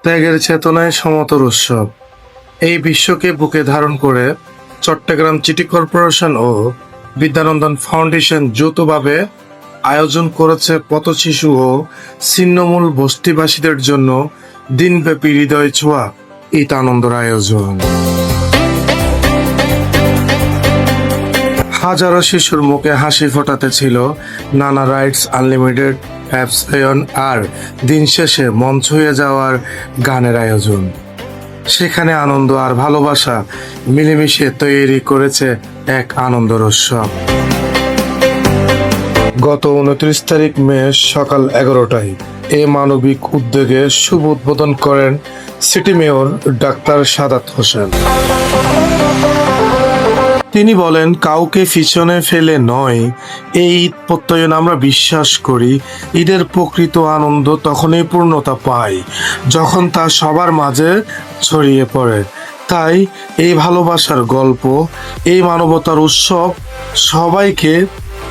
ত্যাগের চেতনায় সমতর উৎসব। এই বিশ্বকে বুকে ধারণ করে চট্টগ্রাম সিটি কর্পোরেশন ও বিদ্যানন্দন ফাউন্ডেশন যৌথভাবে আয়োজন করেছে পথ শিশু ও ছিন্নমূল বস্তিবাসীদের জন্য দিনব্যাপী হৃদয় ছোঁয়া ঈদ আনন্দের আয়োজন। হাজারো শিশুর মুখে হাসি ফোটাতে ছিল নানা রাইটস আনলিমিটেড অ্যাপসয়ন আর দিন শেষে মন ছুঁয়ে যাওয়ার গানের আয়োজন। সেখানে আনন্দ আর ভালোবাসা মিলেমিশে তৈরি করেছে এক আনন্দের উৎসব। গত 29 তারিখ মে সকাল 11টায় এ মানবিক উদ্যোগে শুভ উদ্বোধন করেন city mayor doctor Sadat Hossain. তিনি বলেন, কাউকে পিছনে ফেলে নয় এই ঈদ প্রত্যয়ন আমরা বিশ্বাস করি ঈদের প্রকৃত আনন্দ তখনই পূর্ণতা পায় যখন তা সবার মাঝে ছড়িয়ে পড়ে। তাই এই ভালোবাসার গল্প, এই মানবতার উৎসব সবাইকে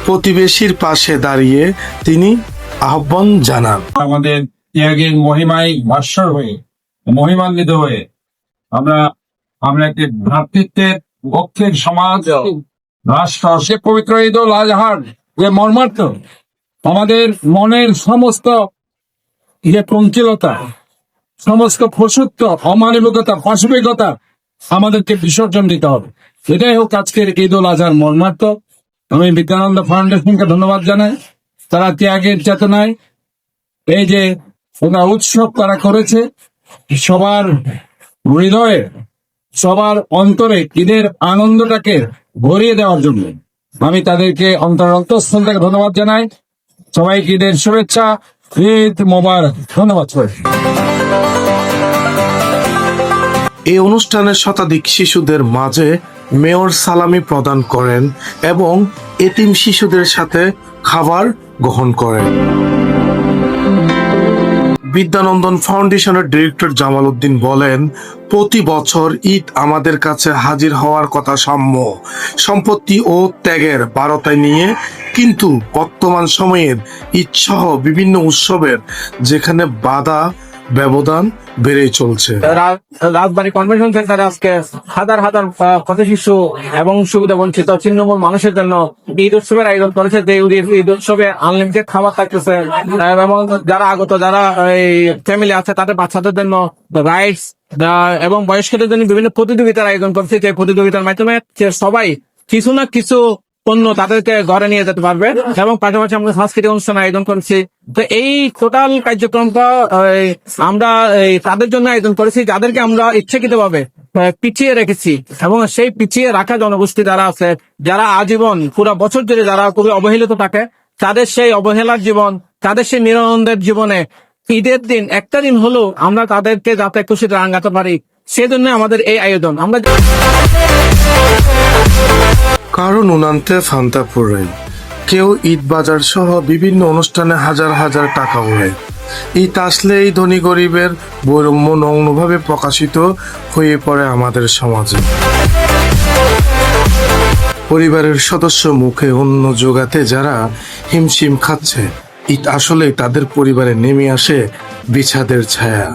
প্রতিবেশীর পাশে দাঁড়িয়ে তিনি আহ্বান জানান। আমাদের ত্যাগের মহিমায় ভাস্বর হয়ে মহিমান্বিত হয়ে আমরা একটি ভ্রাতৃত্বের পক্ষের সমাজ রাষ্ট্র সে পবিত্র ঈদ উল আজহার যে মর্মার্থ আমাদের মনের সমস্ত চঞ্চলতা, সমস্ত ফসুত্ব, অমানবিকতা, পাশবিকতা আমাদেরকে বিসর্জন দিতে হবে। এটাই হোক আজকের ঈদ উল আজহার মর্মার্থ। আমি বিদ্যানন্দ ফাউন্ডেশনকে ধন্যবাদ জানাই। তারা ত্যাগের চেতনায় এই যে উৎসব তারা করেছে, সবার হৃদয়ে, সবার অন্তরে ঈদের আনন্দটাকে ভরিয়ে দেওয়ার জন্য আমি তাদেরকে অন্তঃস্থল থেকে ধন্যবাদ জানাই। সবাইকে ঈদের শুভেচ্ছা, ঈদ মোবারক। ধন্যবাদ সবাই। এই অনুষ্ঠানে শতাধিক শিশুদের মাঝে মেয়র সালামি প্রদান করেন এবং এতিম শিশুদের সাথে খাবার গ্রহণ করেন। বিদ্যানন্দন ফাউন্ডেশনের ডিরেক্টর জামাল উদ্দিন বলেন, প্রতি বছর ঈদ আমাদের কাছে হাজির হওয়ার কথা সাম্য, সম্পত্তি ও ত্যাগের বারতায় নিয়ে, কিন্তু বর্তমান সময়ের ঈদ সহ বিভিন্ন উৎসবের যেখানে বাধা ব্যবধান বেড়েই চলছে। রাজবাড়ী কনভেনশন সেন্টারে আজকে হাজার হাজার পথ শিশু এবং সুবিধা বঞ্চিত ছিন্নমূল মানুষের জন্য ঈদ উৎসবের আয়োজন করেছে। যে ঈদ উৎসবে আনলিমিটেড খাবার থাকতেছে এবং যারা আগত যারা এই ফ্যামিলি আছে তাদের বাচ্চাদের জন্য রাইডস এবং বয়স্কদের জন্য বিভিন্ন প্রতিযোগিতার আয়োজন করছে। যে প্রতিযোগিতার মাধ্যমে সবাই কিছু না কিছু পণ্য তাদেরকে ঘরে নিয়ে যেতে পারবে এবং পাশাপাশি আমরা সাংস্কৃতিক অনুষ্ঠান আয়োজন করছি। তো এই টোটাল কার্যক্রমটা আমরা তাদের জন্য আয়োজন করেছি যাদেরকে আমরা ইচ্ছাকৃতভাবে পিছিয়ে রেখেছি এবং সেই পিছিয়ে রাখা জনগোষ্ঠী যারা আছে, যারা আজীবন পুরো বছর ধরে যারা খুবই অবহেলিত থাকে, তাদের সেই অবহেলার জীবন, তাদের সেই নিরানন্দের জীবনে ঈদের দিন একটা দিন হলেও আমরা তাদেরকে যাতে খুশিতে রাঙাতে পারি, সেজন্য আমাদের এই আয়োজন। আমরা কারো নুনান্তে ফান্তা পুরে, কেউ ঈদ বাজার সহ বিভিন্ন অনুষ্ঠানে হাজার হাজার টাকা ওড়ে। ঈদ আসলে এই ধনী গরিবের বৈষম্য নগ্নভাবে প্রকাশিত হয়ে পড়ে আমাদের সমাজে। পরিবারের সদস্য মুখে অন্ন জোগাতে যারা হিমশিম খাচ্ছে, ঈদ আসলে তাদের পরিবারে নেমে আসে বিষাদের ছায়া।